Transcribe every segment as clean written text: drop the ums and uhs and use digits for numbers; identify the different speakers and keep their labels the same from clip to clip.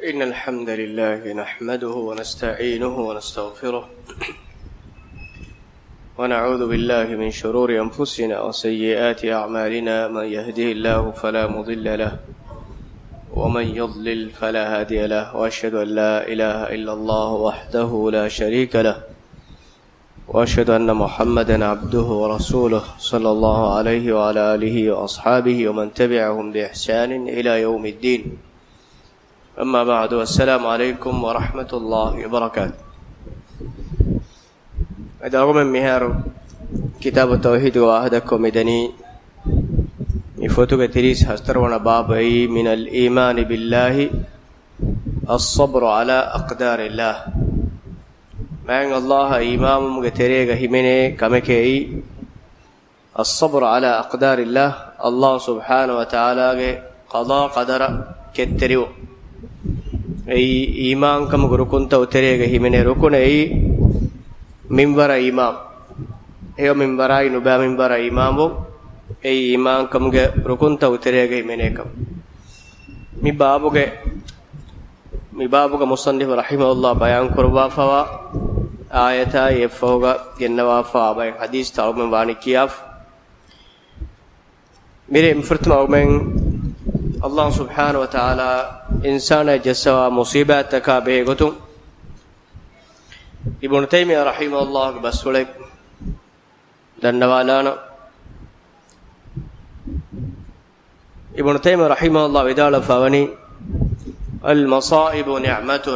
Speaker 1: إن الحمد لله نحمده ونستعينه ونستغفره ونعوذ بالله من شرور أنفسنا وسيئات أعمالنا. من يهده الله فلا مضل له ومن يضلل فلا هادي له، وأشهد أن لا إله إلا الله وحده لا شريك له، وأشهد أن محمدا عبده ورسوله صلى الله عليه وعلى آله وأصحابه ومن تبعهم بإحسان إلى يوم الدين. أما بعد، السلام عليكم ورحمة الله وبركاته. أدعو من مهار كتاب التوحيد وأهدكم مدني يفوتك تريس هسترون بابي من الإيمان بالله الصبر على أقدار الله. معنى الله إمام مغتريغ هميني كمكي الصبر على أقدار الله. الله سبحانه وتعالى قضاء قدر كتريو أي إيمان كم غركون توتريغ هميني ركون أي منبر إمام هي منبر أي نبا منبر إمامو أي إيمان كم غركون توتريغ هميني كم مي بابوغ مصنف رحمه الله بيان قربا فوا آيتا يفوغا جنوا فوا بين حديث تعو من واني كياف میرے مفرتم او من الله سبحانه وتعالى إنسان جسوا مصيبات تكابه غتم ابن تيمية رحمه الله بسولك دنوالانا ابن تيمية رحمه الله ودال فاوني المصائب نعمة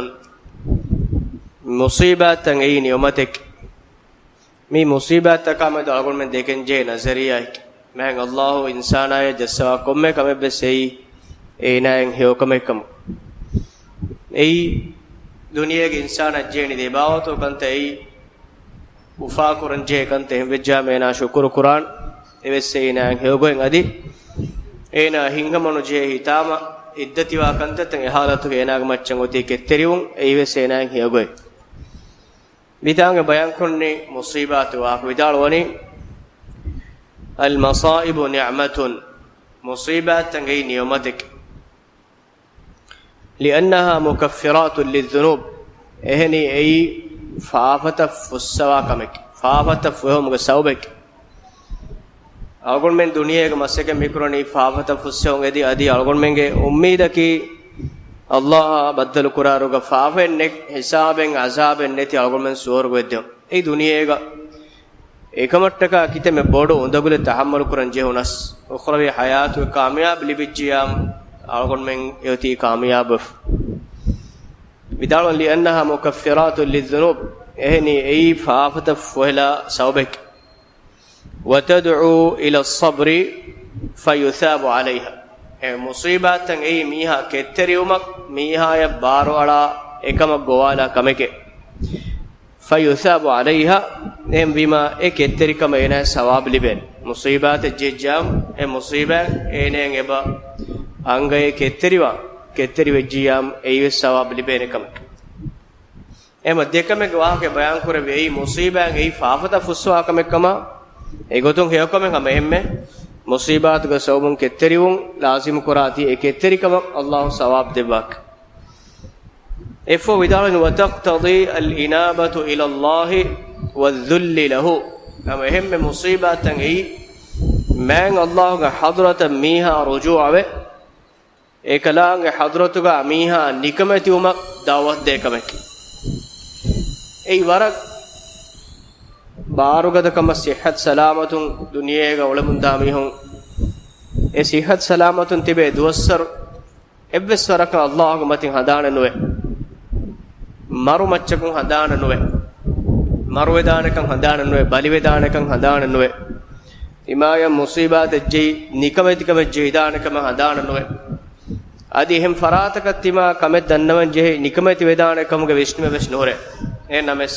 Speaker 1: مصيبات تنعين يومتك مي مصيبات تكامل أقول من ديكن جي نظرية مهن الله إنسانا جسوا كم كم بسي إيناين هيو كم كم أي دنيا کے انسان جيني دي باوتو كنت أي وفاكرن جي كنت هم بجامعنا شكر قرآن إبس إيناين هيو كوين أدي إينا هنگمانو جي هتاما إدتي واكنت تن حالتو إيناغ مچنگوتي كتريون إيبس إيناين هيو كوين بيتانگ بيان كنني مصيبات واك ودال وني المصائب نعمة مصيبات تنغي نيومتك لأنها مكفرات للذنوب إهني أي فافة فسواكمك فافة فهم سوبك أقول من دنيا كمسك ميكروني فافة فسوم أدي أقول من أميدك الله بدل قرارك فافة نك حساب عذاب نتي أقول من سور قدام أي دنيا එකමට්ටක කිත මේ බොඩ උඳගුල තහම්මල කරන් ජෙහුනස් උඛරවි හයාතු කාමියාබ ලිබිජියම් අලගොන් මෙන් යති කාමියාබ විදාලන් ලිअन्नها مكفرات للذنوب ehni ei faafata fuhla sawbek وتدعو الى الصبر فيثاب عليها e musibatan ei miha ketteriumak miha ya baro ala ekama gowala kameke فيثاب عليها نم بما اكتركم انا ثواب لبن مصيبات الججام مصيبه انن ابا انغي كتري وجيام اي ثواب لبنكم اما دكم گواه کے بیان کر وی مصیبہ اي فافتا فسوا کمکما اي گوتون هيكم همemme مصیبات گ سوبن كتريون لازم قراتی اكتركم الله ثواب دباك إفو بدارن وتقتضي الإنابة إلى الله والذل له أما هم مصيبة تنعي من الله حضرة ميها رجوع به إكلام حضرتك ميها نكمة ومك دعوت ديكمك أي ورق بارغة كما صحة سلامة دنيا ولمن داميهم إيه صحة سلامة تبي دوسر إبس ورق الله متين هدانا نوه maru maccakun hadana nuwe maru vedanakam hadana nuwe bali vedanakam hadana nuwe imaya musibat jei nikametikam jei danakam hadana nuwe adi hem faratakatima kamet dannavan jei nikameti vedanakam ge vishnu ves nore e names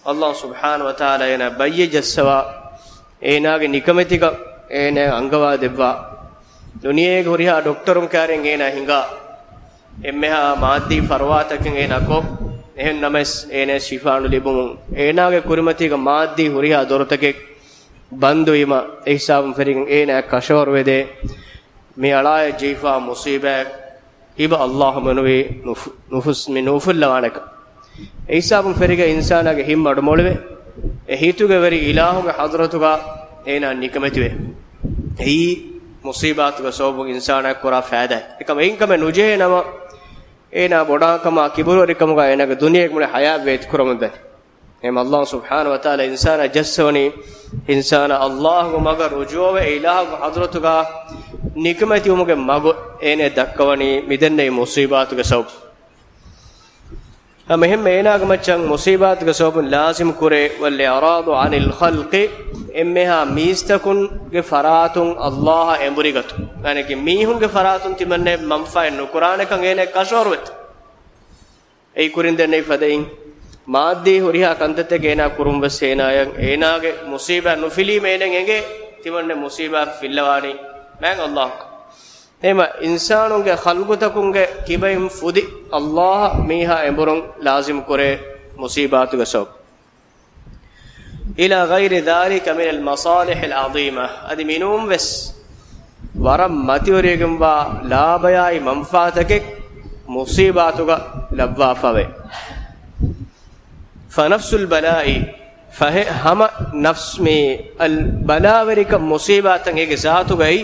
Speaker 1: Allah subhanahu wa taala ena bayye jassawa ena ge nikametika ena angawa debwa duniye ge horiha doktorun karen ena hinga emmeha maaddi farwatakin enako ehen names ene shifanu libum enage kurimatiga maaddi huriha dorotake bandu ima ihsabum ferin ene kashor wede me alaya jifa musibe iba Allah manuwe nufus min nufullawanaka eisabun ferige insanaage himmadu molwe e hituge veri ilahuge hadratuga ena nikametiwe ei musibatuga sobu insana kora faida ekam einkame nuje nama ena boda kama kiburu rikamuga enaga duniyek mule haya vet kuramunda em Allah subhanahu wa taala insana jassoni insana Allah maga rujuwe ilahu hadratuga nikamati umuge mago ene dakkawani midenne musibatuga sobu مهم إناك مچن مصيبات كسوب لازم كره والإعراض عن الخلق إمها ميستكن كفرات الله أمبريغت يعني كميهم كفرات تمنى منفع القرآن كان إنك كشورت أي كورين دني فدين مادي هوريها كنتت كينا كروم بسينا إناك مصيبة نفلي مينين إنك تمنى مصيبة في اللواني من الله ema insanunge khalqutakunge kibayim fudi Allah miha emburun lazim kore musibatuge sob ila ghairi dhalika min al masalih al azima adi minum ves waram matiorigum ba labayai manfaatake musibatuga labwa fave fa nafsul balai fa hama nafs me al balawarika musibatan ege zaatugai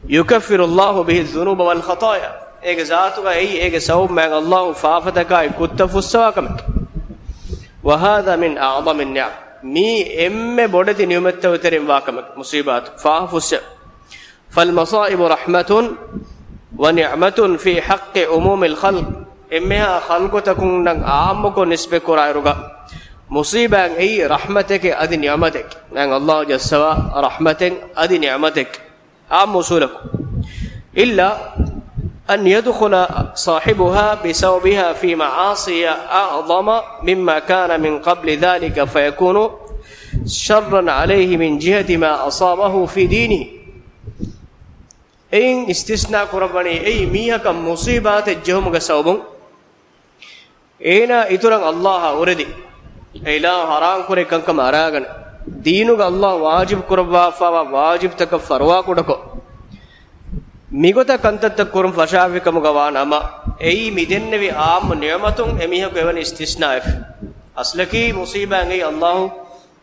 Speaker 1: يكفر الله به الذنوب والخطايا ايك ذاتك ايك سوب من الله فافتك كنت فسواكم وهذا من اعظم النعم مي ام بودتي نيمت وترم واكم مصيبات فافس فالمصائب رحمه ونعمه في حق عموم الخلق امها خلقتكم نن عامكو نسبه قرايرغا مصيبه اي رحمتك ادي نعمتك ان الله جسوا رحمتك ادي نعمتك عام وصولكم إلا أن يدخل صاحبها بسببها في معاصي أعظم مما كان من قبل ذلك فيكون شرا عليه من جهة ما أصابه في دينه إن استثناء قرباني أي ميها كمصيبات الجهم كسوبون إينا إتران الله أردي إلا حرام كوري كنكم أراغن دينك الله واجب قربا فوا واجب تكفروا كودكو ميغوتا كنتت كورم فشافكم غوانما اي ميدنوي عام نعمتون اميها كون استثناء اصلكي مصيبه ان الله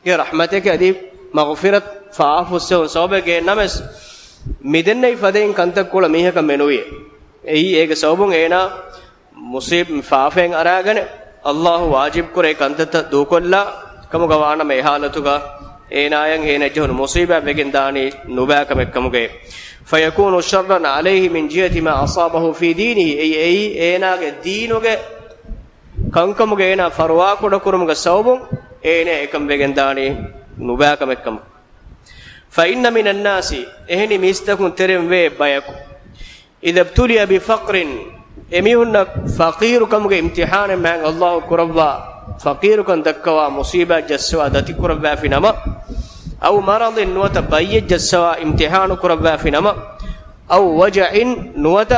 Speaker 1: يا رحمتك ادي مغفرت فافس صوبك نمس ميدني فدين كنتت كول ميها كمنوي اي ايك صوبون اينا مصيب فافين اراغن الله واجب كوري كنتت دوكولا كمغوانا ميحالتوغا ايناين اينجون مصيبه بگنداني نوباكم كمغي فيكون شرا عليه من جهه ما اصابه في دينه اي ايناغ دينوغه كنكمغه اينا فروا كود كرمغه سوبون اينه اكم بگنداني نوباكم كم فان من الناس اهني ميستكون ترم وي بايكو اذا ابتلي بفقر اميهن فقير كمغه امتحان من الله كربا فقير كن دكوا مصيبه جسوا دتي كربا في نما او مرض نوت بي جسوا امتحان كربا في نما او وجع نوت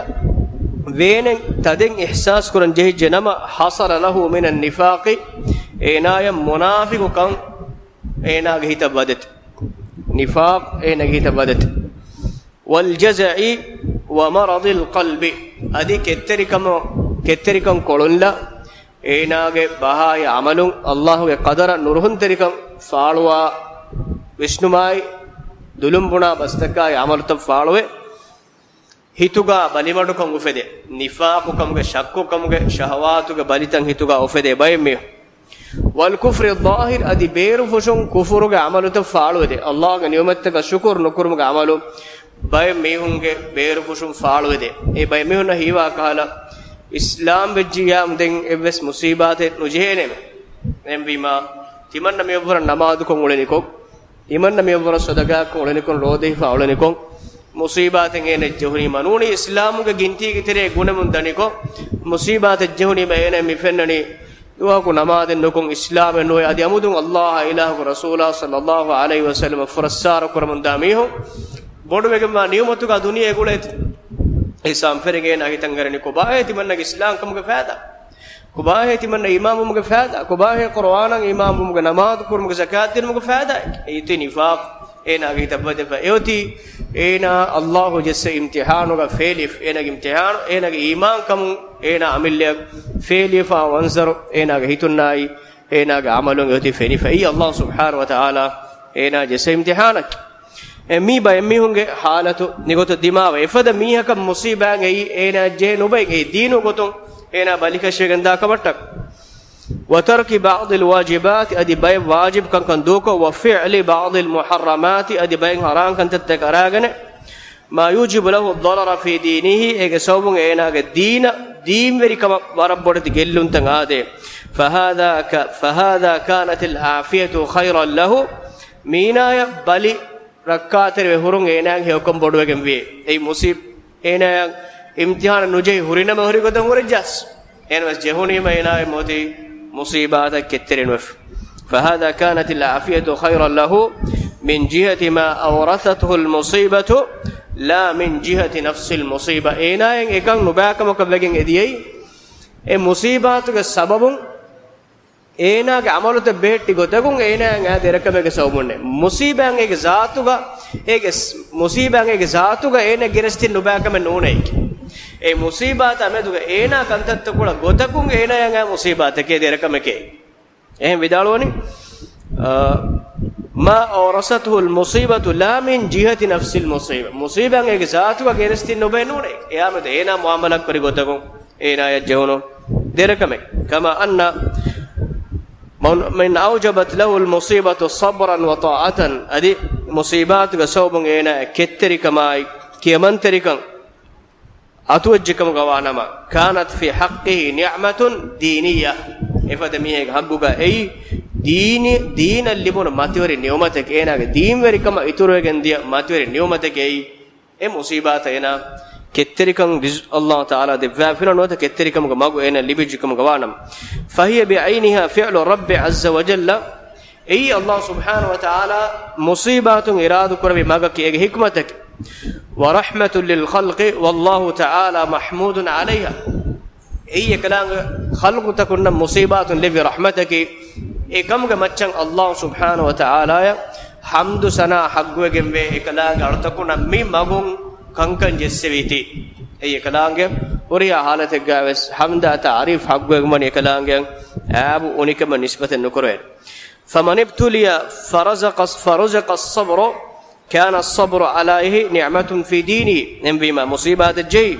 Speaker 1: وين تدين احساس كرن جه جنما حصل له من النفاق اينايا منافق كان اينا غيت بدت نفاق اينا غيت بدت والجزع ومرض القلب ادي كتريكم كولنلا ඒනාගේ බහාය අමලුන් අල්ලාහ්ගේ qadara nuruhun terikam faaluwa විෂ්ණුමයි දුලුම්බුණා බස්තකයි අමලත faaluwe hituga balimadukum ufede nifaqukumge shakkukumge shahawatuge balitan hituga ufede bayme wal kufri adh-dhahir adi beru fushun kufuruge amaluta faaluwede allahge niyamatga shukur nukurmuge amalu bayme hunge beru fushun faaluwede e bayme hunna hiwa kala ඉස්ලාම් වෙජ්ජියාම් දෙන් එවස් මුසීබාතේ නුජේනෙම එම්බීමා තිමන්න මෙවර නමාදු කොන් උලෙනිකො තිමන්න මෙවර සදගා කොන් උලෙනිකො රෝදේ ෆාඋලෙනිකො මුසීබාතෙන් එනේ ජොහනි මනෝනි ඉස්ලාමුගේ ගින්ති කිතරේ ගුණමුන් දනිකො මුසීබාතේ ජොහනි බයනේ මිෆෙන්නනි දුවකු නමාදෙන් නොකොන් ඉස්ලාමෙ නොය අදි අමුදුන් අල්ලාහ් ඉලාහු රසූලා සල්ලල්ලාහු අලයිහි වසල්ලම ෆරස්සාර කරමුන් දාමීහු බොඩු වෙගම නියමතුගා දුනියේ ගුලෙත් ඉස්ලාම් ෆෙරගේ නැගිතන් ගරනි කොබාහේ තිමන්නගේ ඉස්ලාම් කමුගේ ෆෑදා කොබාහේ තිමන්න ඉමාමුමුගේ ෆෑදා කොබාහේ කුර්ආනන් ඉමාමුමුගේ නමාද් කුර්මුගේ සකාත් දිනුමුගේ ෆෑදා ඒති නිෆාක් ena ge tabade fa eoti ena Allah jesse imtihanu ga failif ena ge imtihanu ena ge iman kam ena amilya failifa wanzar ena ge hitunai ena ge amalun eoti feni fa Allah subhanahu wa ta'ala ena jesse imtihanak mi ba mi hunge halatu nigoto dimawa efada mihaka musibang ei ena je nubay ei dinu goton ena balika sheganda kamattak وترك بعض الواجبات ادي باي واجب كان دوكو وفعل بعض المحرمات ادي باي حرام كان تتكراغن ما يوجب له الضرر في دينه ايغ سوبن ايناغ دين وريكم وربودت گيلون تنگاده فهذا كانت العافيه خيرا له مينايا بلي ركعتر وهرون ايناغ هيكم بودوگم وي اي مصيب ايناغ امتحان نوجي هورينم هوري گدم ورجاس انوس جهوني ميناي موتي مصيباتك كترين وف فهذا كانت العافية خيرا له من جهة ما أورثته المصيبة لا من جهة نفس المصيبة إينا إيكان نباك مكبلين إديي إيه مصيباتك السبب إينا عملوا تبهت تقولون إينا هذا ركبك سومون مصيبة إيك ذاتك إيك مصيبة إيك ذاتك إينا جرستين نباك من نونيك ඒ මුසීබාත අමෙදුක ඒනා කන්තත්ත කුල ගොතකුන් ඒනා යංග මුසීබාත කේ දෙරකමකේ එහෙන් විදාලෝනි ما أورثته المصيبة لا من جهة نفس المصيبة مصيبة إيك ذاتك جرستين نبينوني يامد إينا معاملك بري گوتكون إينا يجهونو දෙරකමේ كما أن من أوجبت له المصيبة صبرا وطاعة أدي مصيبات غصوبن إينا كتركماي كيمنتركن أتوجكم غوانما كانت في حقه نعمة دينية إفادميه حقوقا أي دين اللي بون ماتوري نيومتك إينا دين وريكم إتوروغن دي ماتوري نيومتك أي مصيبات إينا كتركم الله تعالى دفافنا نوت كتركم غماغو إينا لبيجكم غوانم فهي بعينها فعل رب عز وجل أي الله سبحانه وتعالى مصيبات إراد كربي ماغك إيه حكمتك ورحمة للخلق والله تعالى محمود عليها أي كلام خلق تكون مصيبات لفي رحمتك إيه كم كمتشن الله سبحانه وتعالى حمد سنا حق وجم به كلام أرتكون مي مغون كنكن جسويتي أي كلام وريا حالة جاوز حمد تعريف حق وجم من كلام أبو أنيك من نسبة النكرين فمن ابتلي فرزق الصبر كان الصبر عليه نعمة في دينه نبيما مصيبات الجي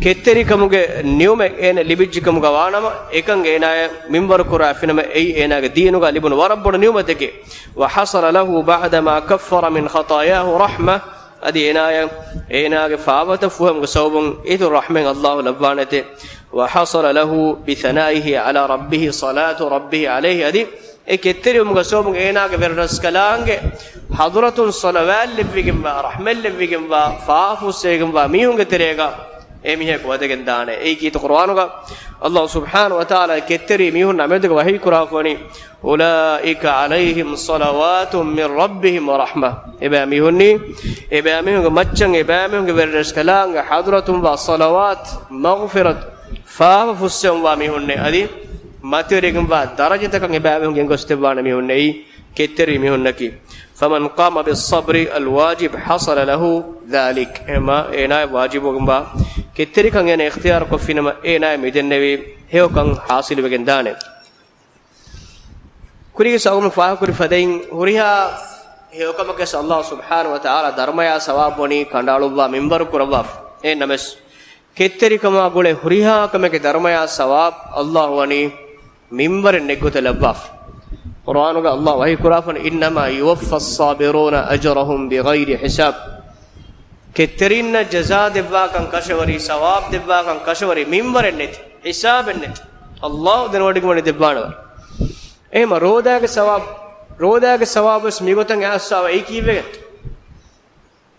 Speaker 1: كتري كمغ نيوم ان لبيجكم غوانما اكن اينا منبر كرافنما اي اينا دينو غالبن ورب نيومتك وحصل له بعد ما كفر من خطاياه رحمه ادي اينا فاوت فهم صوبن اذ الرحمن الله لبانته وحصل له بثنائه على ربه صلاه ربه عليه ادي كتري مغصوب اينا غيرس كلانge حضرتun salawal livigim ba rahmal livigim ba faafu segim ba mihunge terega emihe ko wadegen daane ei kito qur'anuga Allah subhanahu wa ta'ala ketteri mihun amedega wahi kurafoni ulaika alaihim salawatun min rabbihim wa rahmah eba mihunge maccan eba mihunge verres kalanga hadratun wa salawat maghfirat faafu segim wa mihunne adi materegum ba darajatakan eba mihunge gostebana mihunne ei ketteri mihunnaki فمن قام بالصبر الواجب حصل له ذلك اما اينا واجب وغبا كتري كان يعني اختيار كفينما اينا ميدنوي هيو كان حاصل بگندانه كوري ساوم فاكوري فدين هوريها هيو كمكس الله سبحانه وتعالى ධර්මයා සවාබොනි කණ්ඩාළුවා මින්බර කුරවා ඒ නමස් كتري كما ගොලේ හුරිහා කමක ධර්මයා සවාබ الله වනි මින්බර නෙගොත ලබ්වා قرآن الله وهي كرافن إنما يوفى الصابرون أجرهم بغير حساب كترين جزاء دباكن كشوري ثواب دباكن كشوري منبر النت حساب النت الله دنوادك من دبانه إيه ما رودا كثواب بس ميغوتن أسوا أي كيفه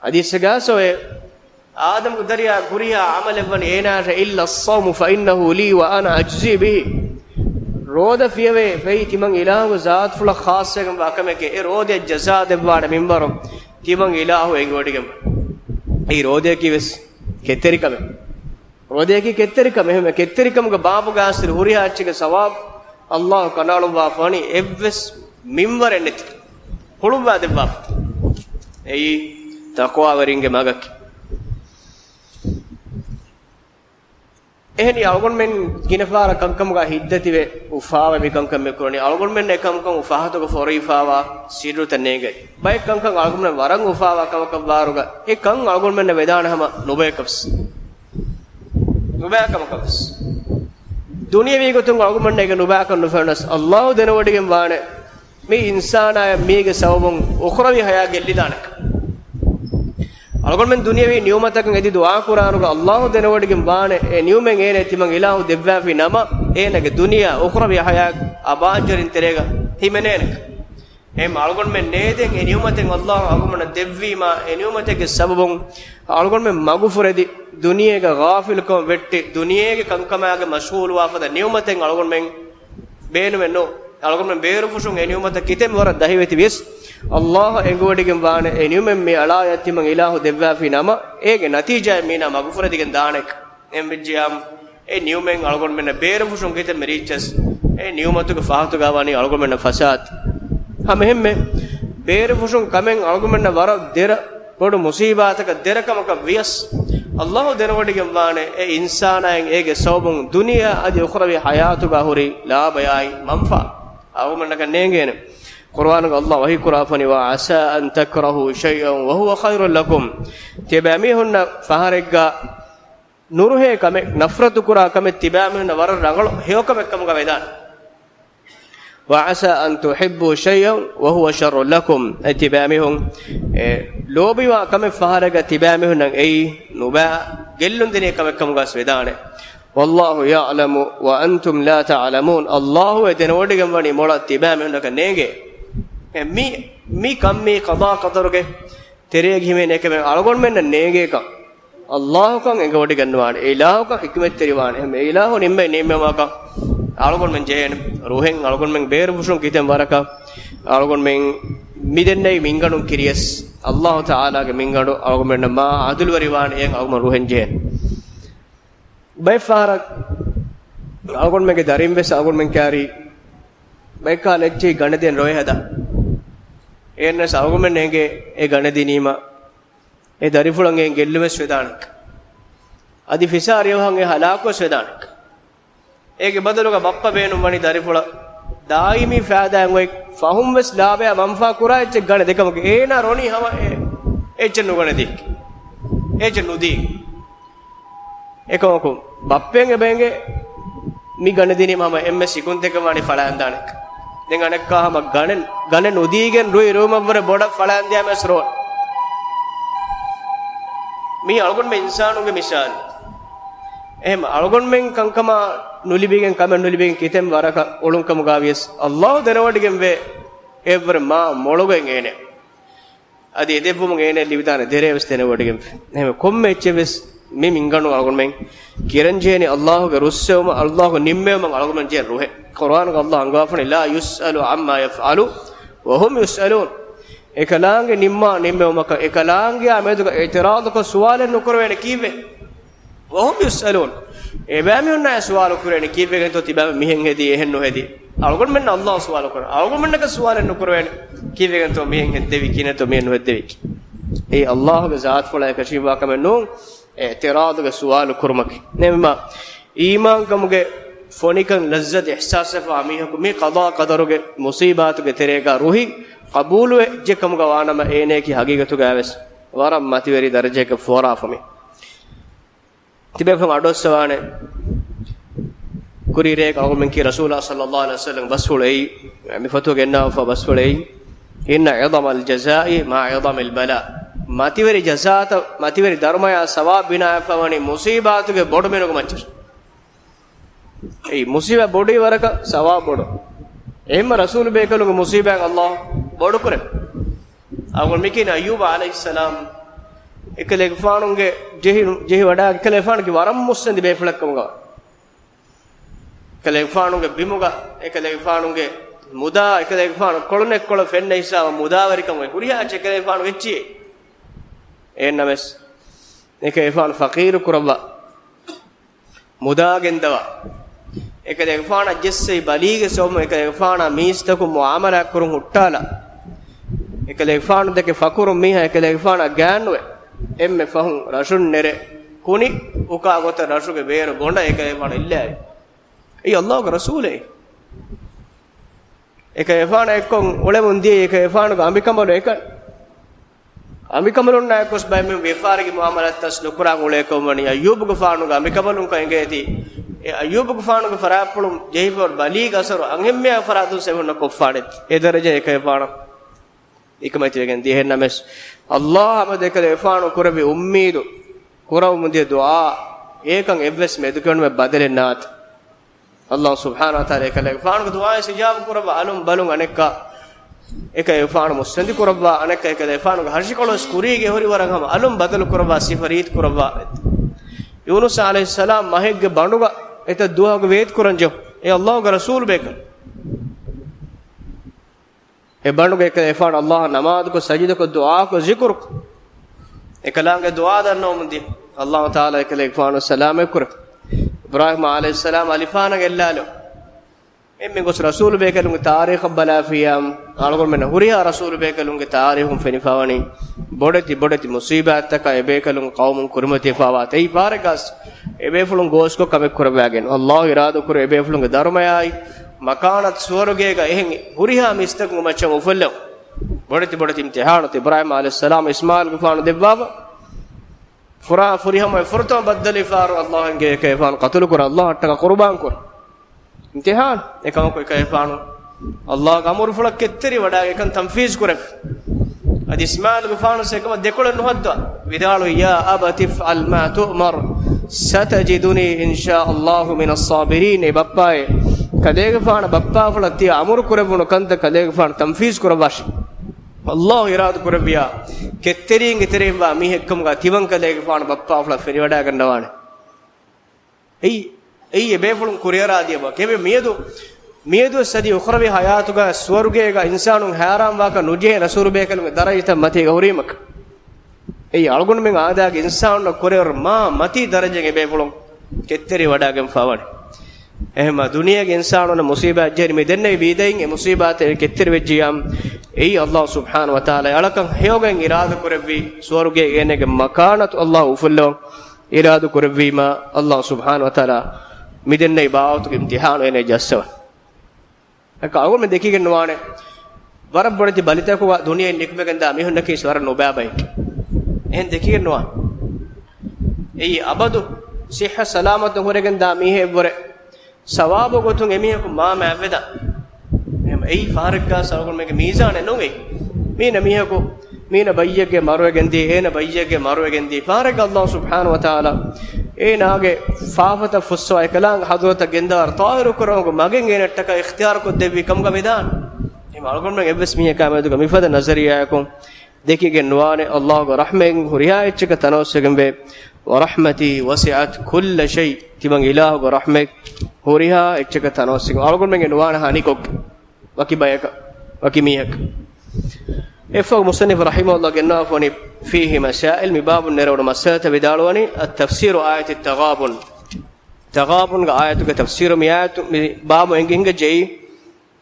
Speaker 1: حديث جاسوه آدم قدريا كوريا عمل بن إينا إلا الصوم فإنه لي وأنا أجزي به رودا فيوي في تيمن إله ذات فلا خاص كم باكمه كي رودا جزاء دبوان منبرم تيمن إله إنغوديكم أي رودا كي بس كتري كم رودا كي كتري كم هم كتري كم كبابو غاسر هوريا أشيك ثواب الله كنالو بافاني إبس منبر النت هلوم بعد باف ei taqwa waringe magak ehni algon men kinafara kankam ga hiddati ve ufawa me kankam me kurani algon men ekam kam ufahato ga forifawa siru tanege bay kankam algon men warang ufawa kamakam waruga e kan algon men vedana hama nubekaps nubakamakams duniya vi gotun algon men ege nubakam no fanas allah denawadigen waane me insana mege sawbun ukhrawi haya gellidanak algon men duniyawi niyumatakan edi dua quranuga allah denawadigen baane e niyumen ene timang ilahu devva fi nama enage duniya ukhrawi haya abajarin terega himenenek em algon men neden e niyumaten allah algon men devvima e niyumatege sababun algon men magufuredi duniyega ghafilkom vetti duniyege kankamage mashghul wafada niyumaten algon men beenu menno algon men beeru fushun e niyumata kitem wara dahiveti vis Allah engodigen waane eniyumen me alayati man ilahu devva fi nama ege natija meena magufuradigen daanek embijam e niyumen algon men beeru fushun kete merichas e niyumatuge fahatu gawani algon men fasad hamemme beeru fushun kamen algon men wara dera podu musibataka derakamaka vias Allah denawadigen waane e insanaen ege sawbun duniya adi ukhrawi hayatu ga hori la bayai manfa algon men nengene Quran Allah wahi kurafani wa asa an takrahu shay'an wa huwa khairul lakum tibamihunna faharega nuruhe kame nafratu kura kame tibamihunna war rangal heyokame kam ga vedan wa asa an tuhibbu shay'an wa huwa sharrul lakum tibamihun lobi wa kame faharega tibamihunna ei nuba gellun dine kame kam ga vedane wallahu ya'lamu wa antum la ta'lamun Allahu edenodigen wani mola tibamihunna ka nege mi kammi qada qadaruge terege hime nekame algon men nege ka allah kan engodi gannuwan ilahu ka hikmet teriwan me ilahu nimme nimmema ka algon men jeen ruhen algon men beer bushun kitem waraka algon men midennai minganun kiriyes allah taala ge mingadu algon men ma adul wariwan en algon ruhen jeen bay farak algon men ge darim bes algon men kari bay ka lecchi ganeden roy hada enne salgumen nenge e ganadinima e darifulange gellumes vedanak adi fisariyohan e halakos vedanak ege badaluga bappa beenum mani darifula daimi faadaen way fahum wes labe manfa kura ech gane dekamge ena roni hama ech nu gane dik ech nu di ekomako bappen e benge mi ganadinima hama emme sikun dekamani falandanak den anekkaama gane nodigen roi romavre boda falandiya mesro mi algon men insanuge misal ehm algon men kankama nulibigen kamen nulibigen kitem waraka olunkam gavies allah denawadigen ve evre ma molugen ene adi edevum ene libidane dereves denawadigen ehm komme echeves mi minganu algon men kiranjeni allah ge russewma allah nimmewma algon men jen ruhe Quran ga Allah angafani la yusalu amma yaf'alu wa hum yusalun ekalange nimma nimmewmaka ekalange ameduga i'tirad ko suwalen nukurwene kiwe wa hum yusalun ebami unna suwal kurene kiwe gento tibam mihen hedi ehenno hedi algon men Allah suwal kur algon men ka suwalen nukurwene kiwe gento mihen heddevi kineto mihen heddevi ei Allah ge zat fola ka shiwa kamen nu i'tirad ga suwal kurmak nemma iman kamuge fonikan lazzat ihsas fa amihaku mi qada qadaruge musibatuge terega ruhi qabulu je kamuga wanama ene ki hagigatu gaves waram mativeri daraje ka fora fami tibe fam adoswane kurire ka men ki rasulullah sallallahu alaihi wasallam basulei mi fatu genna fa basulei inna idam al jazaa'i ma idam al bala mativeri jazata mativeri dharmaya sawab bina fa wani musibatuge bodu menugo machir ei musiba bodi waraka sawab bodu ehma rasul bekaluge musiban allah bodu kore agon mikina ayyub alayhis salam ekale faanunge jehi wada ekale faan ki waram mussandi beflakkamga ekale faanunge bimuga ekale faanunge muda ekale faanu kolunek kol fenne hisaba muda warikam kuriya ekale faanu vechi ennames ekale faanu faqir kuraba muda gendawa ekade faana jesse balige som ekade faana miistaku muamala kurun huttala ekale faanu deke fakurum miha ekale faana gaanwe emme fahun rashun nere kuni uka gota rashuge beer gonda ekale faana illa ei allah ge rasule ekale faana ekkon ole mundi ekale faanu ge ambikamalu ekan ambikamalun na ekos bay me vefarigi muamalat tas nukura gole komani ayyub ge faanu ge ambikamalun ka engeti ayyub ge faanu ge farapulum jehfor bali gasaro angemme faradu sevonna koffanet e daraja ekale faana ikamati wegen di henna mes allah amade ekale faanu kurabi ummeedu kuraw mundi dua ekan evves medukon me badelennat allah subhanahu wa taala ekale faanu dua sijab kuraba alum balun anekka ekale faanu musandi kuraba anekka ekale faanu harshikolos kurige hori waragam alum badal kuraba sifarit kuraba yunus alayhis salam mahegge banduga eta dua ge vet kuranjo e allah ge rasul beka e banduga ekale faanu allah namaz ko sajida ko dua ko zikr ko ekalaange dua danno mundi allah taala ekale faanu salam kur ibrahim alayhis salam alifana gellalo emme gos rasul bekalunge tarikh balafiyam algol men huriya rasul bekalunge tarikhum fenifawani bodeti musibat taka ebekalun qaumun kurmati fawat ei paragas ebefulun gosko kamek kurabagen allah iradu kur ebefulunge dharmayai makanat suwarugega ehen huriya mistak macham ufallu bodeti imtihanat ibrahim alayhis salam ismail gufan debaba furiham furtam badali faru allah nge kayfan qatul kur allah taka qurban kur imtihan ekam ko kayfan allah gamur fulak ketteri wada ekan tanfiz kuref ad ismail gufan sekam dekol nuhadda vidalu ya abatif al ma tu'mar satajiduni insha allah min as-sabirin e bappae kadege fana bappa fulak ti amur kurevunu kanta kadege fana tanfiz kurabash allah irad kurabiya kettering iteremba mi hekkam ga tiwan kadege fana bappa fulak feri wada gandawane ei ebefulun kuriyaradiya ba kebe miedu sadi ukhrawi hayatuga swarugega insanun haram waka nuje rasul bekalun darajata mati gaurimak ei algun men aadaga insanun kuriyar ma mati darajege ebefulun ketteri wadagen fawan ehma duniyage insanun musibat jeri me denne bidain e musibat ketteri vejjiyam ei allah subhanahu wa taala alakan heyogen irada kurabbi swarugege enege makanatu allah ufullo irada kurabbi ma allah subhanahu wa taala midenne baawtu imtihan ene jassawa aka agol me deki genwane war bodati balita ko duniya nikme ganda mi honnake swara nobabai en deki genwa ei abadu sihha salamat hore ganda mi he bore sawabu gotun emihe ko ma maveda em ei farqa sagol mege mizan enoi mina mihe ko mina bayyege marwe gendi ena bayyege marwe gendi farqa allah subhanahu wa taala eenage faafata fusso ekalang hadrota gendar taaru korongo magen enettaka ikhtiyar ko devi kamga medan em algon men evs mihe ka medu ga mifada nazariya ko deki genwane allah go rahmen huriya echka tanosegembe wa rahmati wasi'at kull shay tibang ilah go rahmek huriya echka tanosegem algon men genwane hani ko wakibayaka wakimihak إفق مصنف رحمه الله جنافني فيه مسائل مباب النرون مسألة بدالوني التفسير آية التغابن تغابن آية كتفسير ميات باب إنجنج جي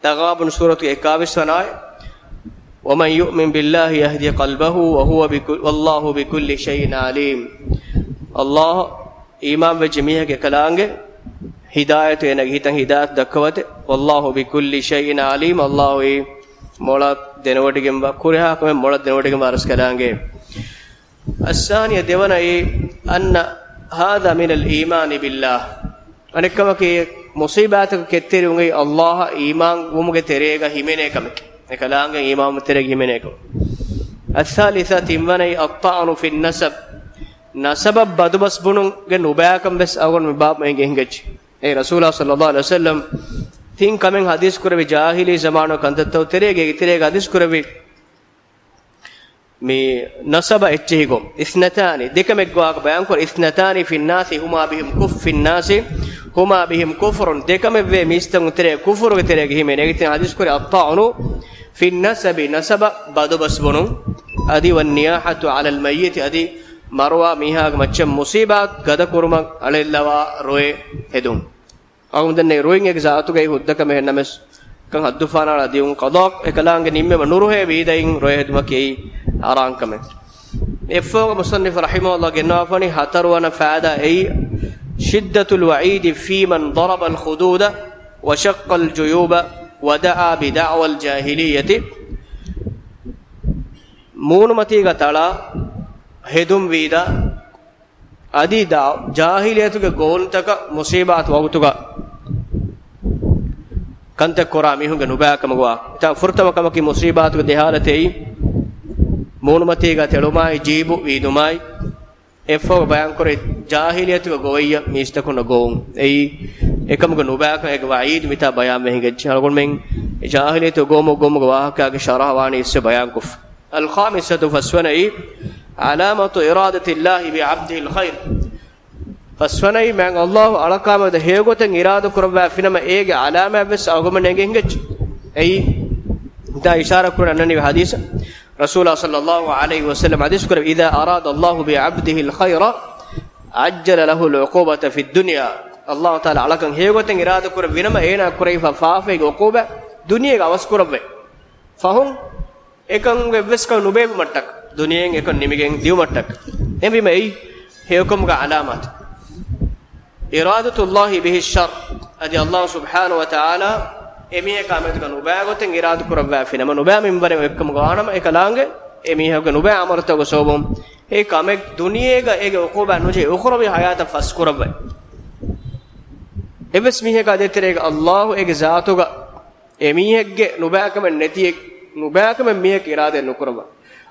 Speaker 1: تغابن سورة إكابس فناي ومن يؤمن بالله يهدي قلبه والله بكل شيء عليم الله إمام بجميع كلامه هداية إنك هداية دكوته والله بكل شيء عليم الله مولا دنوڑگم با kuriha kame mola denodigam aras kalange الثانية devana أن هذا من الإيمان بالله أنكما كي مصيباتك كتير ونجي الله إيمان ومجي تريجا همينه كمك نكلانge إيمان تريجا همينه كم الثالثة تيماني الطعن في النسب نسب بدبس بنون جنوباكم بس أول من باب من جهنج أي رسول الله صلى الله عليه وسلم تين كمن حديث كربي جاهلي زمانو كنتتو تريجا حديث كربي مي نسب اتجيكم اثنتان دكمك واق بيان كور اثنتان في الناس هما بهم كف في الناس هما بهم كفر دكم في ميستن تري كفر تري هي من ايت حديث كور الطعن في النسب نسب بدو بسبنو ادي والنياحه على الميت ادي مروى ميها مچم مصيبه غد كرم على الله روي هدوم اغم دني روين اك ذاتو گي هدك مه نمس kan haddufana diun qada ekalange nimme nuruhe bidain roheduma kei arankame efo musannif rahimahullah genafani hatarwana faada ei shiddatul wa'id fi man daraba al khududa wa shaqqa al juyuba wa da'a bi da'wa al jahiliyyah moonumatiga tala hedum vida adi da jahiliyatuge gontaka musibat wagutuga kante kora mihunge nubakam gwa ta furtama kamaki musibatuge dehalatei moonumatiga telumai jibu vidumai efo bayan kore jahiliyatuge goyya mistakuna goon ei ekamuge nubakam ege wa'id mita bayan mehinge chalgon men jahiliyatu gomo wahaka ge sharahwani isse bayan kuf al khamisatu faswanai alamatu iradati Allah bi 'abdihi al khair faswanai man Allah alaqama de hegoten irada kurwa finama ege alama bes agumane ngengech ei da ishara kurana nani hadis rasulullah sallallahu alaihi wasallam hadis kur idha arada Allah bi 'abdihi al khair ajjala lahu al 'uqubata fi dunya Allah taala alakan hegoten irada kur vinama ena kurai fafe ge uquba duniya ga awas kurwe fahum ekang webes ka nube mattak duniyen ekon nimigen diu mattak embi mai hekom ga alamat iradatu Allah bihi shar adi Allah subhanahu wa ta'ala emihe kamet ga nuba goten iradu kurwa finama nuba minbare ekkom gaanama ekalange emihe ga nuba amarta go sobum e kamek duniyega ege uquba nuje ukhrabi hayata fas kurwa ebes mihe ga deterega Allah ege zaatuga emihegge nuba kam neti nuba kam mihe irade nukurwa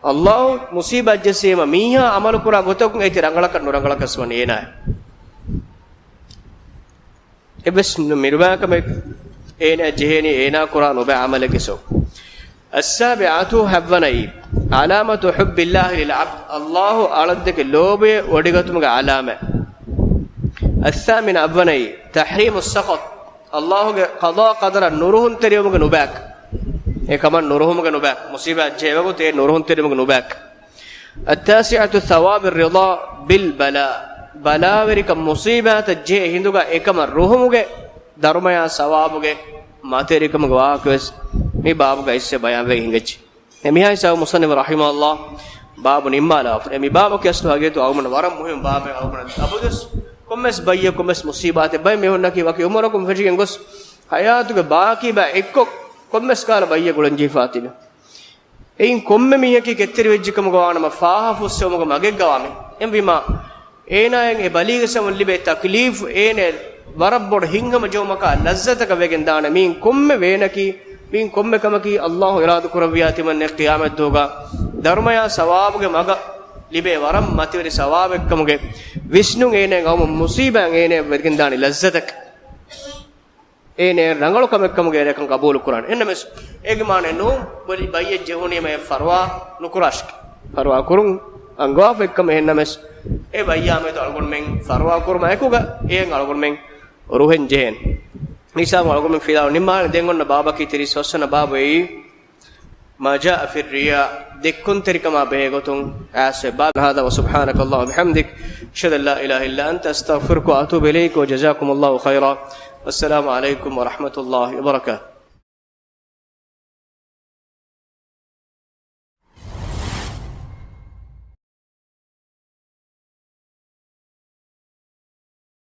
Speaker 1: Allah musibat jasema miha amal kura gotok eti rangalaka nurangalaka swani ena ebes miruba kam ena jeheni ena kura nuba amalake so as-sabi'atu habwanai alamatu hubbillah lil 'abd Allah aladke lobe odigatumga alama as-samin abwanai tahrim as-sakhat Allah ge qada qadara nuruhun teriyumuga nubak ekaman nuruhumuga nubak musibat jewago te nuruhun teriyumuga nubak at-tasi'atu thawab ar-ridha bil bala bala verika musibat je hinduga ekama ruhumuge dharmaya sawabuge materikumuga waakes me babuga isse bayan ve hingech emihai sa musannif rahimahullah babu nimmala emi babu kestu hagetu agumana waram muhim babu agumana abudus kommes bayya kommes musibate bay me honna ki waki umarakum fejigen gos hayatuge baaki ba ekko kommes kala bayya gulanji fatina ein komme miyaki ketteri vejjikam gawanama faaha fussumuga mage gawame emvima eenayen e balige samul libe taklif ene warabbod hingama jomaka lazzataka vegen daana min komme venaki min komme kamaki Allah iradu kurawiyati manne qiyamat doga dharmaya sawabuge maga libe waram mativeri sawabekkamuge vishnu ene gawm musiban ene vegen daani lazzatak ene rangalu kamekkamuge ene kan qabul quran enne mes ege mane no boli bayye jehuni me farwa nukurash farwa kurun angwa fekkam enne mes e bayya me to algon men farwa kurma ekuga en algon men ruhen jehen nisam algon men fidaw nimma dengonna baba ki teri sossana baba ei ma jaa fi riya dekkun terikama begotun ase bab hada wa subhanaka allah wa bihamdik ashhadu an la ilaha illa anta astaghfiruka wa atubu ilayk wa jazakumullahu khairan wassalamu alaykum wa rahmatullahi wa barakatuh